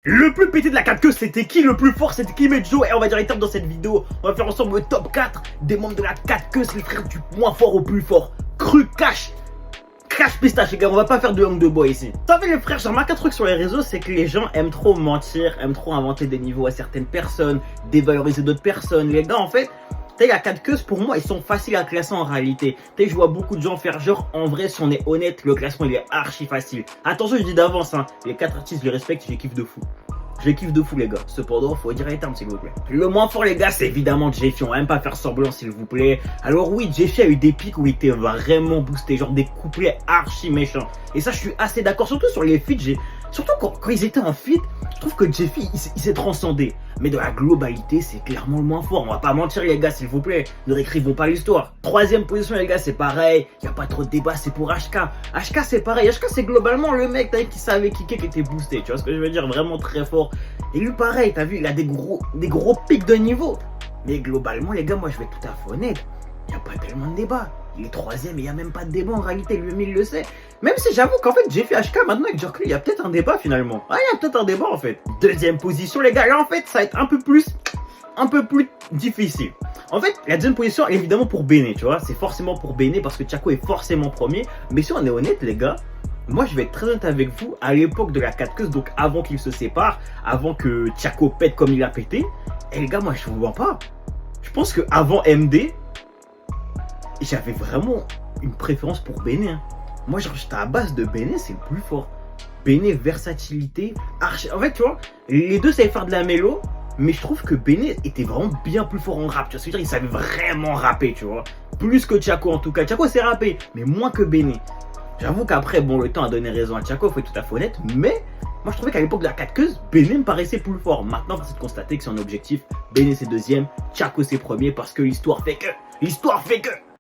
Le plus pété de la 4 queues, c'était qui? Le plus fort, c'était qui, Medjo? Et on va dire les termes dans cette vidéo. On va faire ensemble le top 4 des membres de la 4 queues, les frères du moins fort au plus fort. Cru, cash pistache, les gars, on va pas faire de langue de bois ici. T'as vu les frères, j'ai remarqué un truc sur les réseaux, c'est que les gens aiment trop mentir, aiment trop inventer des niveaux à certaines personnes, dévaloriser d'autres personnes. Les gars, en fait, t'as la 4 queues, pour moi, ils sont faciles à classer en réalité. T'as, je vois beaucoup de gens faire genre, en vrai, si on est honnête, le classement, il est archi facile. Attention, je dis d'avance, hein, les 4 artistes, je les respecte, je les kiffe de fou. Je les kiffe de fou, les gars. Cependant, faut dire les termes, s'il vous plaît. Le moins fort, les gars, c'est évidemment Jeffy. On va même pas faire semblant, s'il vous plaît. Alors oui, Jeffy a eu des pics où il était vraiment boosté, genre des couplets archi méchants. Et ça, je suis assez d'accord. Surtout sur les feats, surtout quand ils étaient en feat, je trouve que Jeffy, il s'est transcendé. Mais dans la globalité, c'est clairement le moins fort. On va pas mentir, les gars, s'il vous plaît. Ne réécrivons pas l'histoire. Troisième position, les gars, c'est pareil. Y a pas trop de débat, c'est pour HK. HK, c'est pareil. HK, c'est globalement le mec qui savait qui était boosté. Tu vois ce que je veux dire? Vraiment très fort. Et lui, pareil, t'as vu, il a des gros pics de niveau. Mais globalement, les gars, moi, je vais être tout à fait honnête. Y a pas tellement de débat. Il est troisième et il n'y a même pas de débat en réalité, lui-même il le sait. Même si j'avoue qu'en fait, Jeffy HK maintenant avec Jerkly, il y a peut-être un débat finalement. Ah, il y a peut-être un débat en fait. Deuxième position, les gars, là en fait, ça va être un peu plus difficile. En fait, la deuxième position, évidemment pour Béné, tu vois. C'est forcément pour Béné parce que Tchako est forcément premier. Mais si on est honnête, les gars, moi je vais être très honnête avec vous, à l'époque de la 4 queues, donc avant qu'ils se séparent, avant que Tchako pète comme il a pété, et les gars, moi je vous vois pas. Je pense qu'avant MD, j'avais vraiment une préférence pour Béné. Hein. Moi, genre, j'étais à base de Béné, c'est le plus fort. Béné, versatilité, archi. En fait, tu vois, les deux savaient faire de la mélo, mais je trouve que Béné était vraiment bien plus fort en rap. Tu vois ce que je veux dire? Il savait vraiment rapper, tu vois. Plus que Tchako en tout cas. Tchako sait rapper, mais moins que Béné. J'avoue qu'après, bon, le temps a donné raison à Tchako, faut être tout à fait honnête, mais moi je trouvais qu'à l'époque de la 4 queues, Béné me paraissait plus fort. Maintenant, c'est de constater que c'est un objectif. Béné c'est deuxième, Tchako c'est premier, parce que l'histoire fait que.